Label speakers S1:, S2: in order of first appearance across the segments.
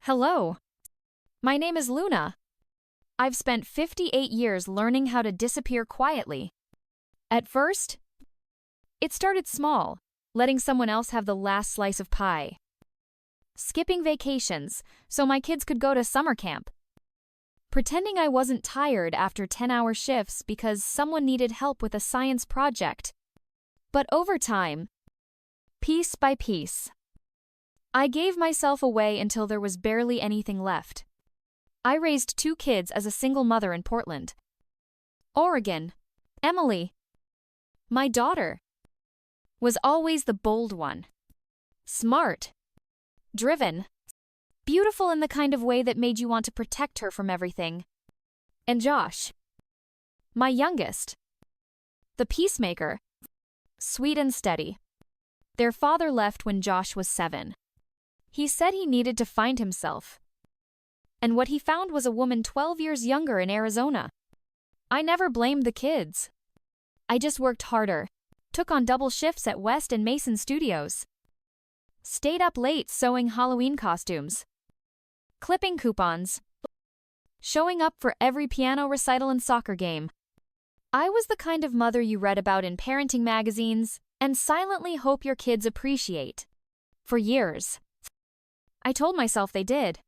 S1: Hello, my name is Luna. I've spent 58 years learning how to disappear quietly. At first, it started small, letting someone else have the last slice of pie. Skipping vacations so my kids could go to summer camp. Pretending I wasn't tired after 10-hour shifts because someone needed help with a science project. But over time, piece by piece, I gave myself away until there was barely anything left. I raised 2 kids as a single mother in Portland, Oregon. Emily, my daughter, was always the bold one. Smart, driven, beautiful in the kind of way that made you want to protect her from everything. And Josh, my youngest, the peacemaker, sweet and steady. Their father left when Josh was 7. He said he needed to find himself. And what he found was a woman 12 years younger in Arizona. I never blamed the kids. I just worked harder, took on double shifts at West and Mason Studios, stayed up late sewing Halloween costumes, clipping coupons, showing up for every piano recital and soccer game. I was the kind of mother you read about in parenting magazines and silently hope your kids appreciate. For years, I told myself they did.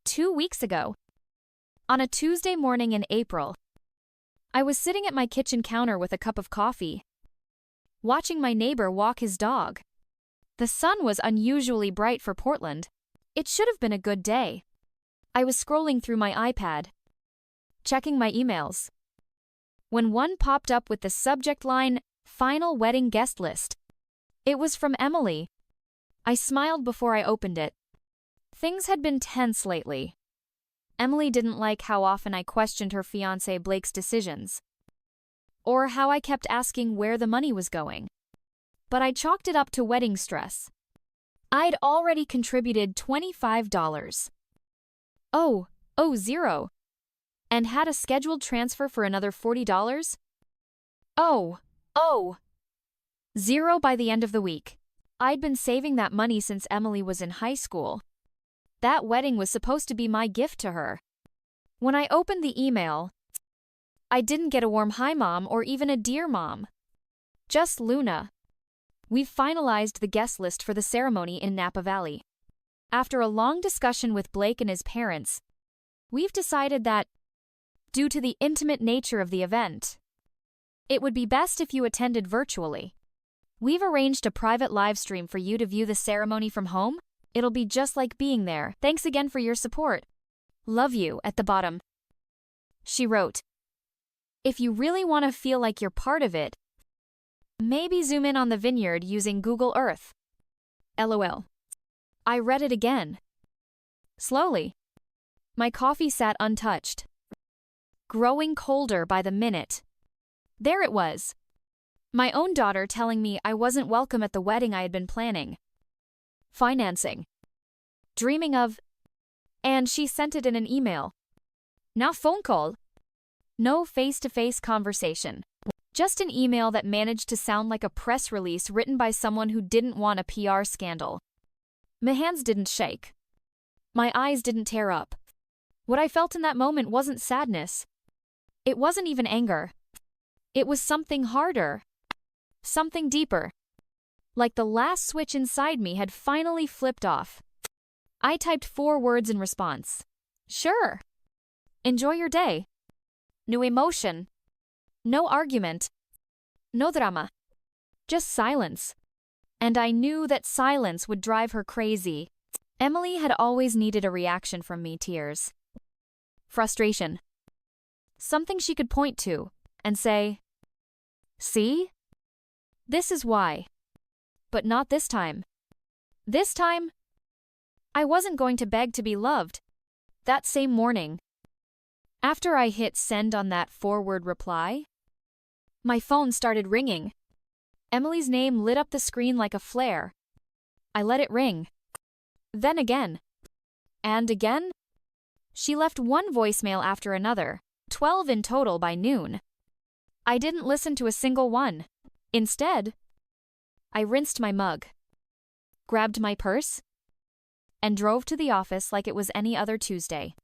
S1: 2 weeks ago, on a Tuesday morning in April, I was sitting at my kitchen counter with a cup of coffee, watching my neighbor walk his dog. The sun was unusually bright for Portland. It should have been a good day. I was scrolling through my iPad, checking my emails, when one popped up with the subject line, "Final Wedding Guest List." It was from Emily. I smiled before I opened it. Things had been tense lately. Emily didn't like how often I questioned her fiancé Blake's decisions, or how I kept asking where the money was going. But I chalked it up to wedding stress. I'd already contributed $25. Zero. And had a scheduled transfer for another $40. Zero by the end of the week. I'd been saving that money since Emily was in high school. That wedding was supposed to be my gift to her. When I opened the email, I didn't get a warm "Hi, Mom" or even a "Dear Mom." Just Luna. We've finalized the guest list for the ceremony in Napa Valley. After a long discussion with Blake and his parents, we've decided that, due to the intimate nature of the event, it would be best if you attended virtually. We've arranged a private live stream for you to view the ceremony from home. It'll be just like being there. Thanks again for your support. Love you at the bottom. She wrote, "If you really want to feel like you're part of it, maybe zoom in on the vineyard using Google Earth. LOL. I read it again. Slowly. My coffee sat untouched, growing colder by the minute. There it was. My own daughter telling me I wasn't welcome at the wedding I had been planning, financing, dreaming of, and she sent it in an email. No phone call. No face-to-face conversation. Just an email that managed to sound like a press release written by someone who didn't want a PR scandal. My hands didn't shake. My eyes didn't tear up. What I felt in that moment wasn't sadness. It wasn't even anger. It was something harder. Something deeper. Like the last switch inside me had finally flipped off. I typed 4 words in response. Sure. Enjoy your day. No emotion. No argument. No drama. Just silence. And I knew that silence would drive her crazy. Emily had always needed a reaction from me. Tears. Frustration. Something she could point to and say, "See? This is why." But not this time. This time, I wasn't going to beg to be loved. That same morning, after I hit send on that 4-word reply, my phone started ringing. Emily's name lit up the screen like a flare. I let it ring. Then again. And again. She left one voicemail after another, 12 in total by noon. I didn't listen to a single one. Instead, I rinsed my mug, grabbed my purse, and drove to the office like it was any other Tuesday.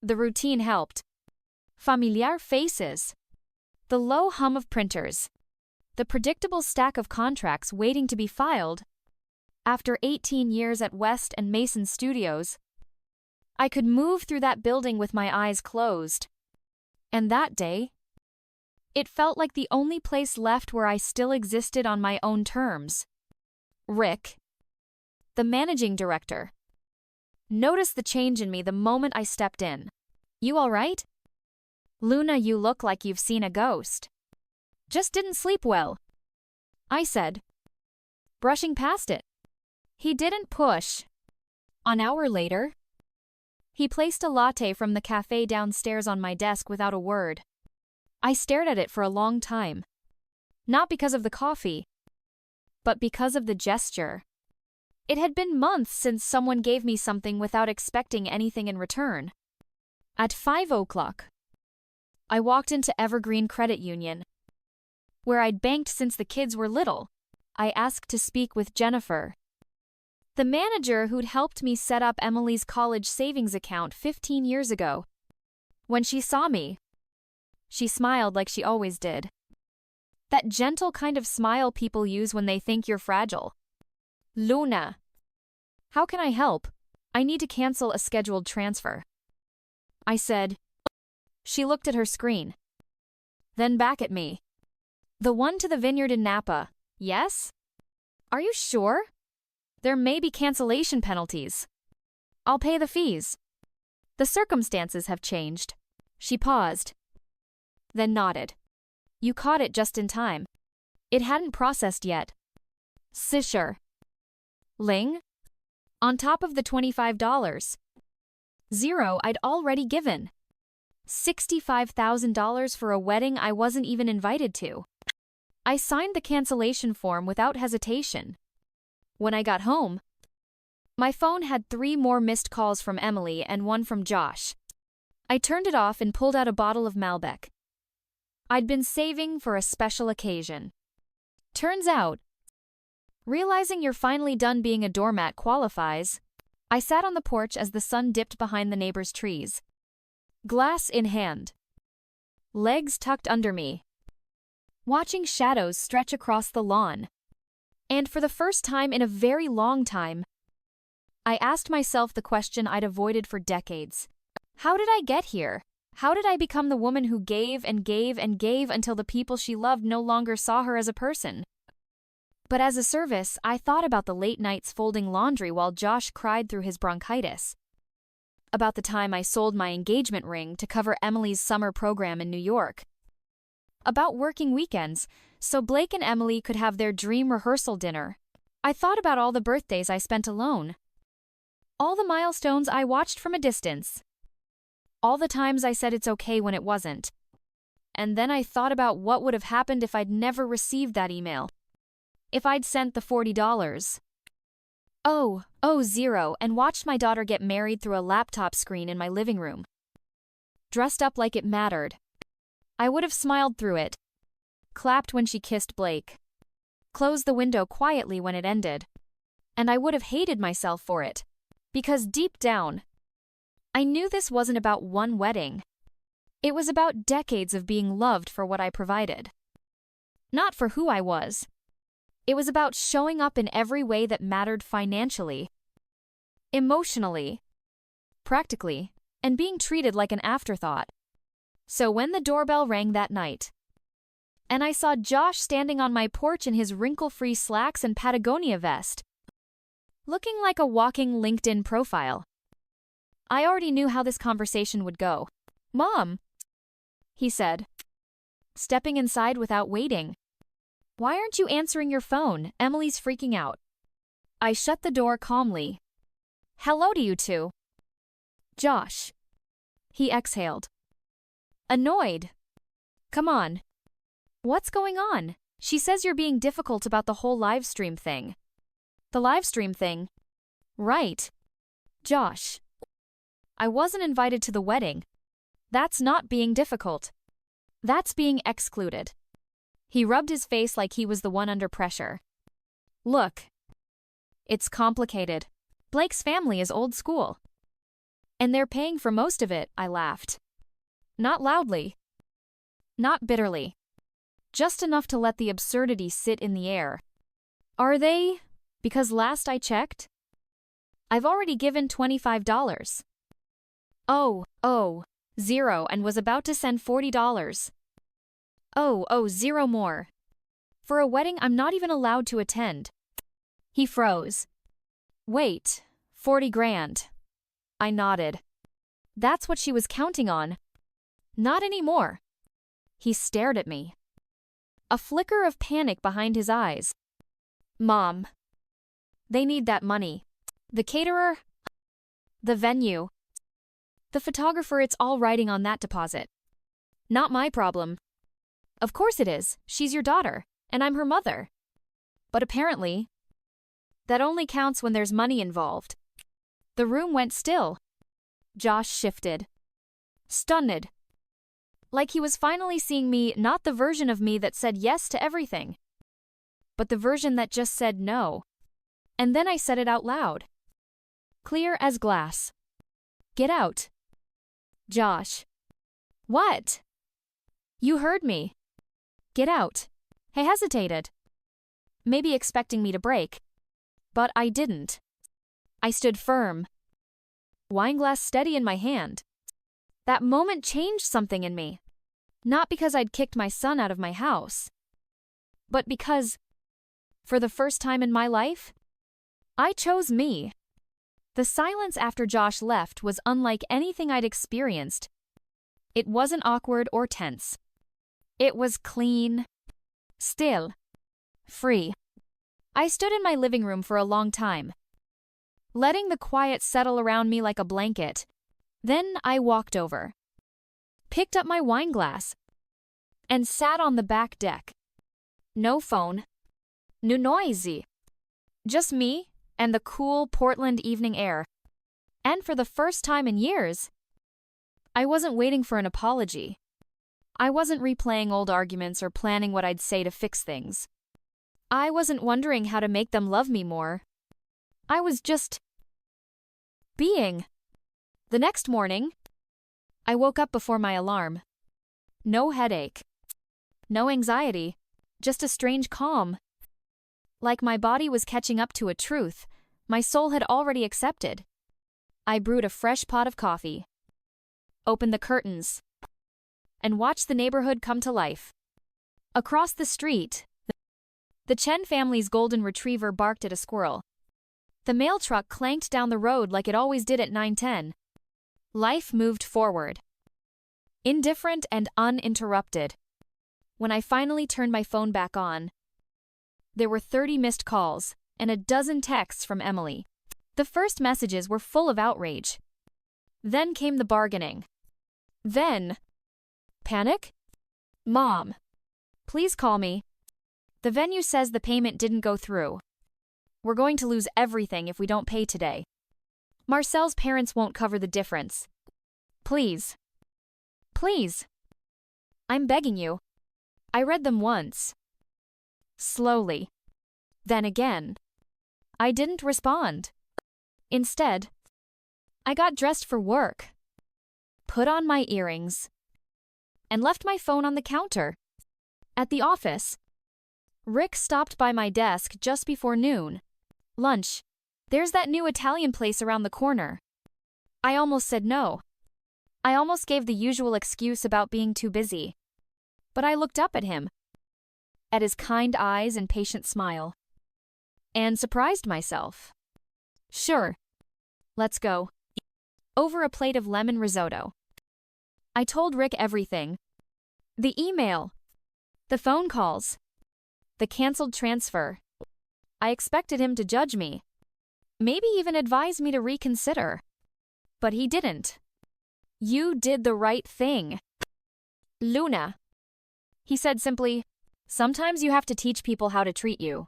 S1: The routine helped. Familiar faces. The low hum of printers. The predictable stack of contracts waiting to be filed. After 18 years at West and Mason Studios, I could move through that building with my eyes closed. And that day, it felt like the only place left where I still existed on my own terms. Rick, the managing director, noticed the change in me the moment I stepped in. "You all right? Luna, you look like you've seen a ghost." "Just didn't sleep well," I said, brushing past it. He didn't push. An hour later, he placed a latte from the cafe downstairs on my desk without a word. I stared at it for a long time. Not because of the coffee, but because of the gesture. It had been months since someone gave me something without expecting anything in return. At 5 o'clock, I walked into Evergreen Credit Union, where I'd banked since the kids were little. I asked to speak with Jennifer, the manager who'd helped me set up Emily's college savings account 15 years ago. When she saw me, she smiled like she always did. That gentle kind of smile people use when they think you're fragile. "Luna, how can I help? I need to cancel a scheduled transfer," I said. She looked at her screen, then back at me. "The one to the vineyard in Napa, yes? Are you sure? There may be cancellation penalties. I'll pay the fees. The circumstances have changed." She paused, then nodded. "You caught it just in time. It hadn't processed yet." "Sisher. Ling?" On top of the $25. Zero I'd already given. $65,000 for a wedding I wasn't even invited to. I signed the cancellation form without hesitation. When I got home, my phone had 3 more missed calls from Emily and 1 from Josh. I turned it off and pulled out a bottle of Malbec. I'd been saving for a special occasion. Turns out, realizing you're finally done being a doormat qualifies. I sat on the porch as the sun dipped behind the neighbor's trees. Glass in hand, legs tucked under me, watching shadows stretch across the lawn. And for the first time in a very long time, I asked myself the question I'd avoided for decades. How did I get here? How did I become the woman who gave and gave and gave until the people she loved no longer saw her as a person? But as a service, I thought about the late nights folding laundry while Josh cried through his bronchitis. About the time I sold my engagement ring to cover Emily's summer program in New York. About working weekends, so Blake and Emily could have their dream rehearsal dinner. I thought about all the birthdays I spent alone. All the milestones I watched from a distance. All the times I said it's okay when it wasn't. And then I thought about what would have happened if I'd never received that email. If I'd sent the $40. Zero, and watched my daughter get married through a laptop screen in my living room. Dressed up like it mattered. I would have smiled through it, clapped when she kissed Blake, closed the window quietly when it ended, and I would have hated myself for it, because deep down, I knew this wasn't about one wedding. It was about decades of being loved for what I provided. Not for who I was. It was about showing up in every way that mattered financially, emotionally, practically, and being treated like an afterthought. So when the doorbell rang that night, and I saw Josh standing on my porch in his wrinkle-free slacks and Patagonia vest, looking like a walking LinkedIn profile, I already knew how this conversation would go. "Mom," he said, stepping inside without waiting. "Why aren't you answering your phone? Emily's freaking out." I shut the door calmly. "Hello to you two." "Josh." He exhaled. Annoyed. "Come on. What's going on? She says you're being difficult about the whole live stream thing." "The live stream thing?" "Right. Josh. I wasn't invited to the wedding. That's not being difficult. That's being excluded." He rubbed his face like he was the one under pressure. "Look. It's complicated. Blake's family is old school. And they're paying for most of it, I laughed. Not loudly. Not bitterly. Just enough to let the absurdity sit in the air. Are they? Because last I checked, I've already given $25. Oh, zero, and was about to send $40. Zero more. For a wedding I'm not even allowed to attend. He froze. Wait, 40 grand. I nodded. That's what she was counting on. Not anymore. He stared at me. A flicker of panic behind his eyes. Mom. They need that money. The caterer. The venue. The photographer, it's all riding on that deposit. Not my problem. Of course it is. She's your daughter, and I'm her mother. But apparently, that only counts when there's money involved. The room went still. Josh shifted. Stunned. Like he was finally seeing me, not the version of me that said yes to everything, but the version that just said no. And then I said it out loud. Clear as glass. Get out. Josh. What? You heard me. Get out. I hesitated. Maybe expecting me to break. But I didn't. I stood firm. Wineglass steady in my hand. That moment changed something in me. Not because I'd kicked my son out of my house, but because, for the first time in my life, I chose me. The silence after Josh left was unlike anything I'd experienced. It wasn't awkward or tense. It was clean, still, free. I stood in my living room for a long time, letting the quiet settle around me like a blanket. Then I walked over, picked up my wine glass, and sat on the back deck. No phone, no noisy. Just me and the cool Portland evening air. And for the first time in years, I wasn't waiting for an apology. I wasn't replaying old arguments or planning what I'd say to fix things. I wasn't wondering how to make them love me more. I was just being. The next morning, I woke up before my alarm. No headache. No anxiety. Just a strange calm. Like my body was catching up to a truth my soul had already accepted. I brewed a fresh pot of coffee, opened the curtains, and watched the neighborhood come to life. Across the street, the Chen family's golden retriever barked at a squirrel. The mail truck clanked down the road like it always did at 9:10. Life moved forward, indifferent and uninterrupted. When I finally turned my phone back on, there were 30 missed calls and a dozen texts from Emily. The first messages were full of outrage. Then came the bargaining. Then, panic? Mom, please call me. The venue says the payment didn't go through. We're going to lose everything if we don't pay today. Marcel's parents won't cover the difference. Please. Please. I'm begging you. I read them once. Slowly. Then again. I didn't respond. Instead, I got dressed for work, put on my earrings, and left my phone on the counter. At the office, Rick stopped by my desk just before noon. Lunch. There's that new Italian place around the corner. I almost said no. I almost gave the usual excuse about being too busy. But I looked up at him, at his kind eyes and patient smile, and surprised myself. Sure. Let's go. Over a plate of lemon risotto. I told Rick everything. The email. The phone calls. The canceled transfer. I expected him to judge me. Maybe even advise me to reconsider. But he didn't. You did the right thing. Luna. He said simply, sometimes you have to teach people how to treat you,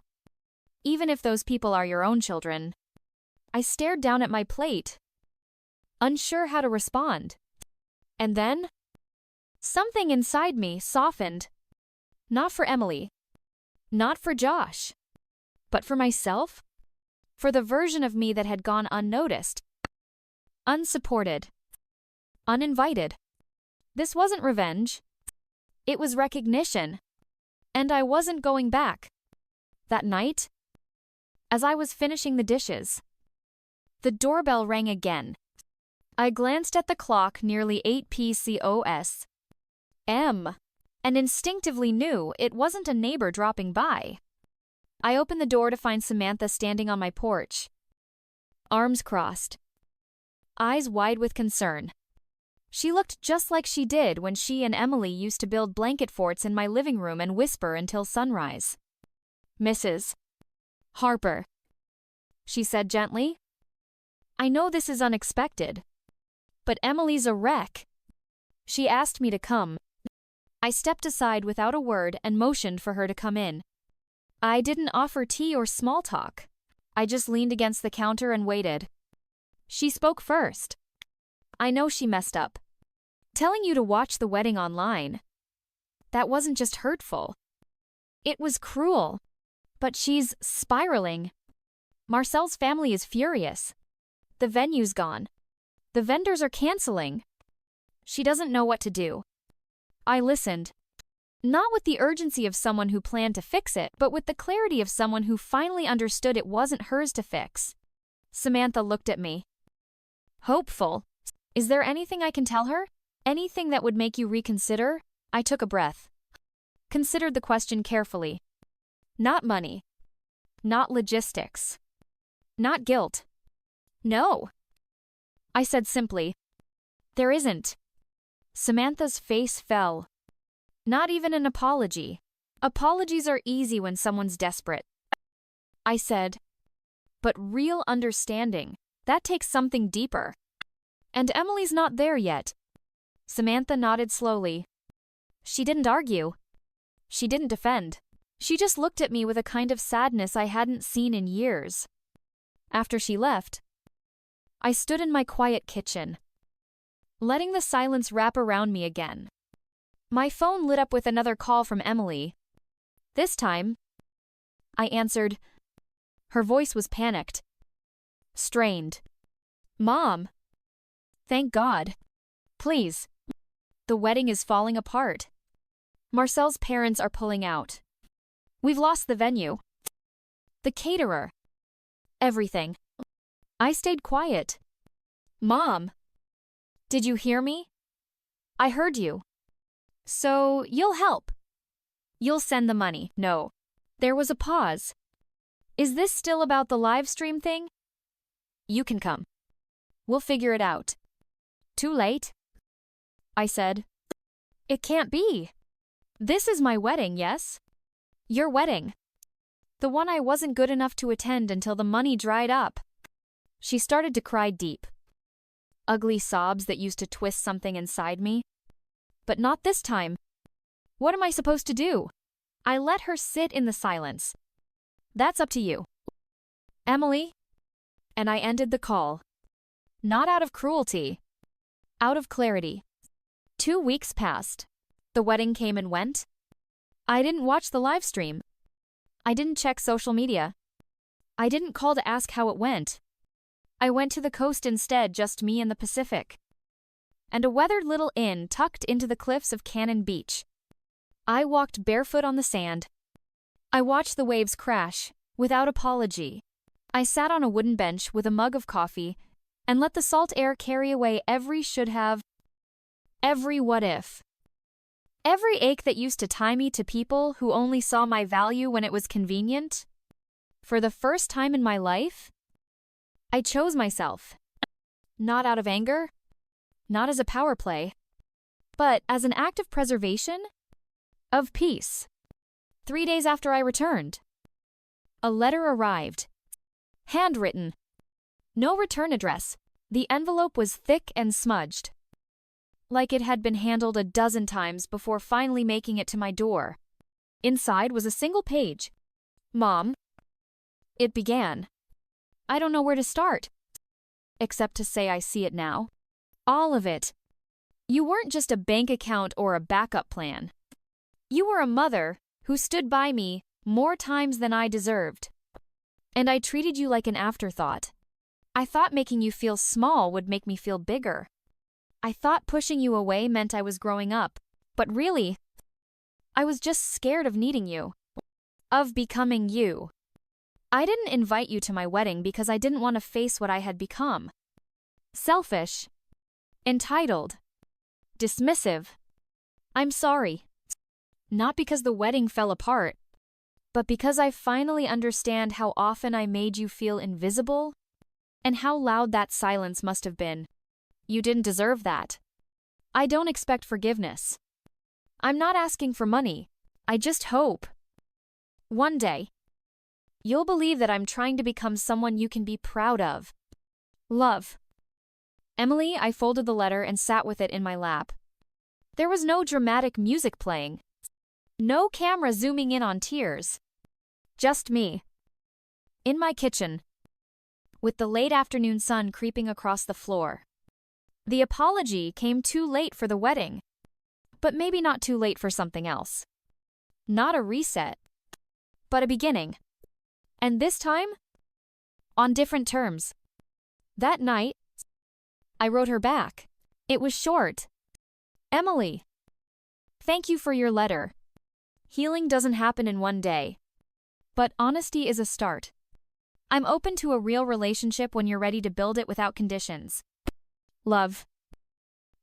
S1: even if those people are your own children. I stared down at my plate, unsure how to respond. And then, something inside me softened. Not for Emily. Not for Josh. But for myself. For the version of me that had gone unnoticed, unsupported, uninvited. This wasn't revenge. It was recognition. And I wasn't going back. That night, as I was finishing the dishes, the doorbell rang again. I glanced at the clock, nearly 8 p.m, and instinctively knew it wasn't a neighbor dropping by. I opened the door to find Samantha standing on my porch, arms crossed, eyes wide with concern. She looked just like she did when she and Emily used to build blanket forts in my living room and whisper until sunrise. "Mrs. Harper," she said gently. "I know this is unexpected, but Emily's a wreck. She asked me to come." I stepped aside without a word and motioned for her to come in. I didn't offer tea or small talk. I just leaned against the counter and waited. She spoke first. "I know she messed up. Telling you to watch the wedding online. That wasn't just hurtful. It was cruel. But she's spiraling. Marcel's family is furious. The venue's gone. The vendors are canceling. She doesn't know what to do." I listened. Not with the urgency of someone who planned to fix it, but with the clarity of someone who finally understood it wasn't hers to fix. Samantha looked at me. "Hopeful. Is there anything I can tell her? Anything that would make you reconsider?" I took a breath. Considered the question carefully. Not money. Not logistics. Not guilt. "No," I said simply. "There isn't." Samantha's face fell. Not even an apology. Apologies are easy when someone's desperate. I said, "But real understanding, that takes something deeper. And Emily's not there yet." Samantha nodded slowly. She didn't argue. She didn't defend. She just looked at me with a kind of sadness I hadn't seen in years. After she left, I stood in my quiet kitchen, letting the silence wrap around me again. My phone lit up with another call from Emily. This time, I answered. Her voice was panicked, strained. "Mom. Thank God. Please. The wedding is falling apart. Marcel's parents are pulling out. We've lost the venue. The caterer. Everything." I stayed quiet. "Mom. Did you hear me?" "I heard you. So, you'll help. You'll send the money." "No." There was a pause. "Is this still about the live stream thing?" "You can come. We'll figure it out." "Too late?" I said. "It can't be. This is my wedding, yes? Your wedding. The one I wasn't good enough to attend until the money dried up." She started to cry deep. Ugly sobs that used to twist something inside me. But not this time. What am I supposed to do? I let her sit in the silence. "That's up to you. Emily." And I ended the call. Not out of cruelty. Out of clarity. 2 weeks passed. The wedding came and went. I didn't watch the live stream. I didn't check social media. I didn't call to ask how it went. I went to the coast instead, just me and the Pacific. And a weathered little inn tucked into the cliffs of Cannon Beach. I walked barefoot on the sand. I watched the waves crash, without apology. I sat on a wooden bench with a mug of coffee and let the salt air carry away every should have, every what if. Every ache that used to tie me to people who only saw my value when it was convenient. For the first time in my life, I chose myself. Not out of anger, not as a power play, but as an act of preservation, of peace. 3 days after I returned, a letter arrived. Handwritten. No return address. The envelope was thick and smudged, like it had been handled a dozen times before finally making it to my door. Inside was a single page. "Mom." It began. I don't know where to start, except to say I see it now. All of it. You weren't just a bank account or a backup plan. You were a mother who stood by me more times than I deserved. And I treated you like an afterthought. I thought making you feel small would make me feel bigger. I thought pushing you away meant I was growing up. But really, I was just scared of needing you. Of becoming you. I didn't invite you to my wedding because I didn't want to face what I had become. Selfish. Entitled. Dismissive. I'm sorry. Not because the wedding fell apart, but because I finally understand how often I made you feel invisible and how loud that silence must have been. You didn't deserve that. I don't expect forgiveness. I'm not asking for money. I just hope one day you'll believe that I'm trying to become someone you can be proud of. Love. Emily, I folded the letter and sat with it in my lap. There was no dramatic music playing. No camera zooming in on tears. Just me. In my kitchen. With the late afternoon sun creeping across the floor. The apology came too late for the wedding. But maybe not too late for something else. Not a reset. But a beginning. And this time, on different terms. That night, I wrote her back. It was short. Emily, thank you for your letter. Healing doesn't happen in one day. But honesty is a start. I'm open to a real relationship when you're ready to build it without conditions. Love.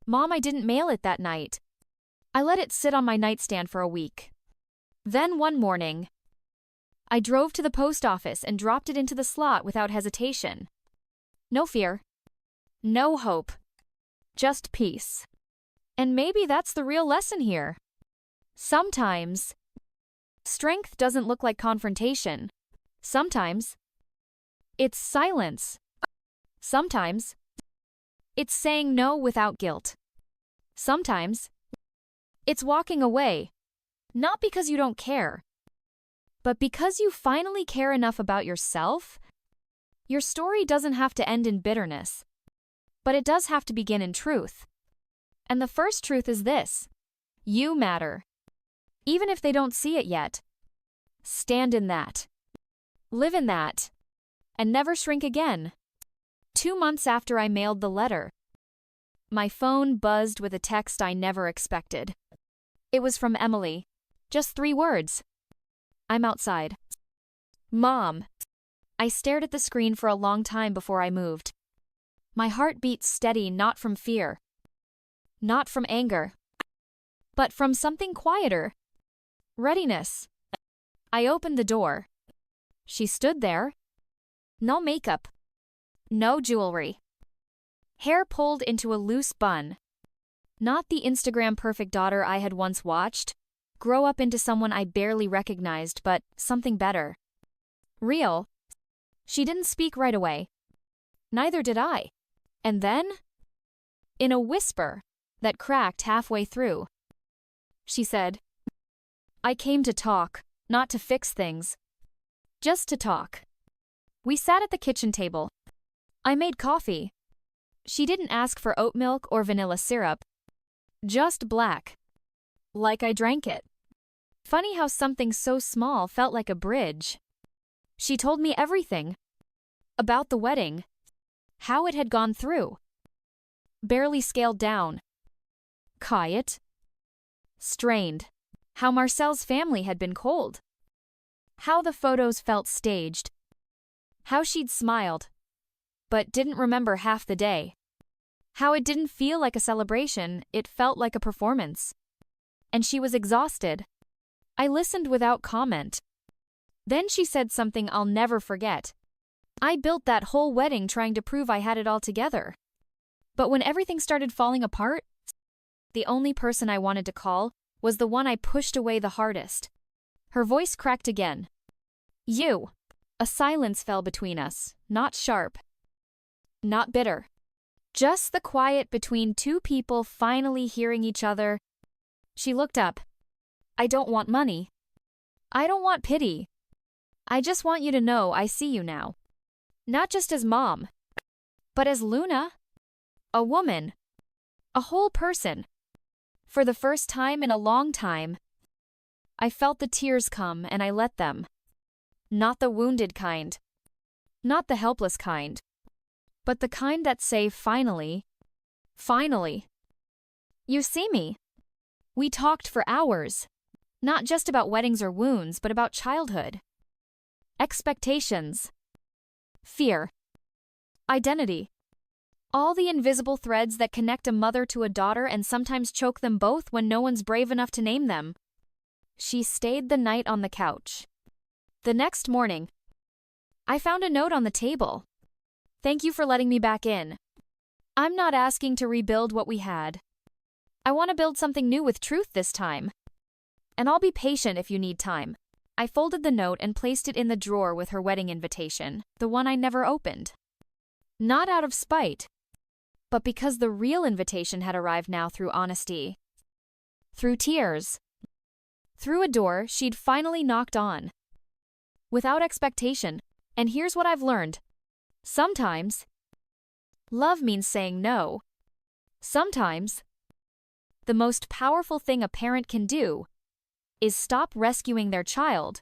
S1: Mom, I didn't mail it that night. I let it sit on my nightstand for a week. Then one morning, I drove to the post office and dropped it into the slot without hesitation. No fear. No hope. Just peace. And maybe that's the real lesson here. Sometimes, strength doesn't look like confrontation. Sometimes, it's silence. Sometimes, it's saying no without guilt. Sometimes, it's walking away, not because you don't care, but because you finally care enough about yourself. Your story doesn't have to end in bitterness, but it does have to begin in truth. And the first truth is this: you matter. Even if they don't see it yet. Stand in that. Live in that. And never shrink again. 2 months after I mailed the letter, my phone buzzed with a text I never expected. It was from Emily. Just 3 words. I'm outside. Mom. I stared at the screen for a long time before I moved. My heart beat steady, not from fear. Not from anger. But from something quieter. Readiness. I opened the door. She stood there. No makeup. No jewelry. Hair pulled into a loose bun. Not the Instagram perfect daughter I had once watched, grow up into someone I barely recognized, but something better. Real. She didn't speak right away. Neither did I. And then, in a whisper that cracked halfway through, she said, I came to talk, not to fix things. Just to talk. We sat at the kitchen table. I made coffee. She didn't ask for oat milk or vanilla syrup. Just black. Like I drank it. Funny how something so small felt like a bridge. She told me everything. About the wedding. How it had gone through. Barely scaled down. Quiet. Strained. How Marcel's family had been cold. How the photos felt staged. How she'd smiled, but didn't remember half the day. How it didn't feel like a celebration, it felt like a performance. And she was exhausted. I listened without comment. Then she said something I'll never forget. I built that whole wedding trying to prove I had it all together. But when everything started falling apart, the only person I wanted to call was the one I pushed away the hardest. Her voice cracked again. You. A silence fell between us, not sharp. Not bitter. Just the quiet between 2 people finally hearing each other. She looked up. I don't want money. I don't want pity. I just want you to know I see you now. Not just as mom, but as Luna. A woman. A whole person. For the first time in a long time, I felt the tears come and I let them. Not the wounded kind, Not the helpless kind, but the kind that say, finally, finally. You see me. We talked for hours. Not just about weddings or wounds, but about childhood. Expectations. Fear. Identity. All the invisible threads that connect a mother to a daughter and sometimes choke them both when no one's brave enough to name them. She stayed the night on the couch. The next morning, I found a note on the table. Thank you for letting me back in. I'm not asking to rebuild what we had. I want to build something new with truth this time. And I'll be patient if you need time. I folded the note and placed it in the drawer with her wedding invitation, the one I never opened. Not out of spite, but because the real invitation had arrived now through honesty. Through tears. Through a door she'd finally knocked on. Without expectation. And here's what I've learned. Sometimes, love means saying no. Sometimes, the most powerful thing a parent can do is stop rescuing their child.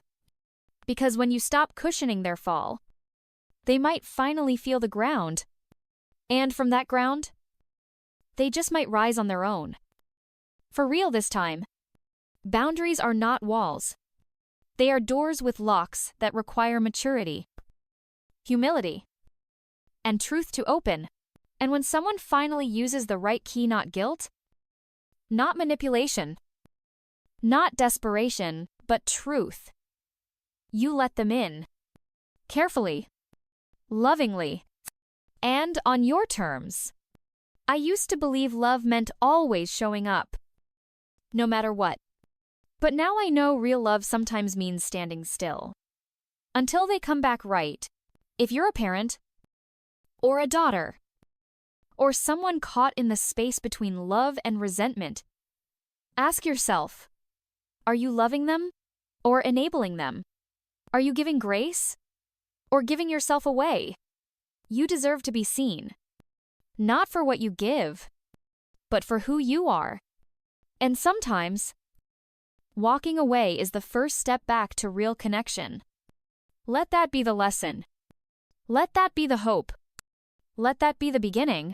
S1: Because when you stop cushioning their fall, they might finally feel the ground. And from that ground, they just might rise on their own. For real this time. Boundaries are not walls. They are doors with locks that require maturity, humility, and truth to open. And when someone finally uses the right key, not guilt, not manipulation, not desperation, but truth, you let them in. Carefully, lovingly, and on your terms. I used to believe love meant always showing up, no matter what. But now I know real love sometimes means standing still. Until they come back right. If you're a parent, or a daughter, or someone caught in the space between love and resentment, ask yourself, are you loving them or enabling them? Are you giving grace or giving yourself away? You deserve to be seen. Not for what you give, but for who you are. And sometimes, walking away is the first step back to real connection. Let that be the lesson. Let that be the hope. Let that be the beginning.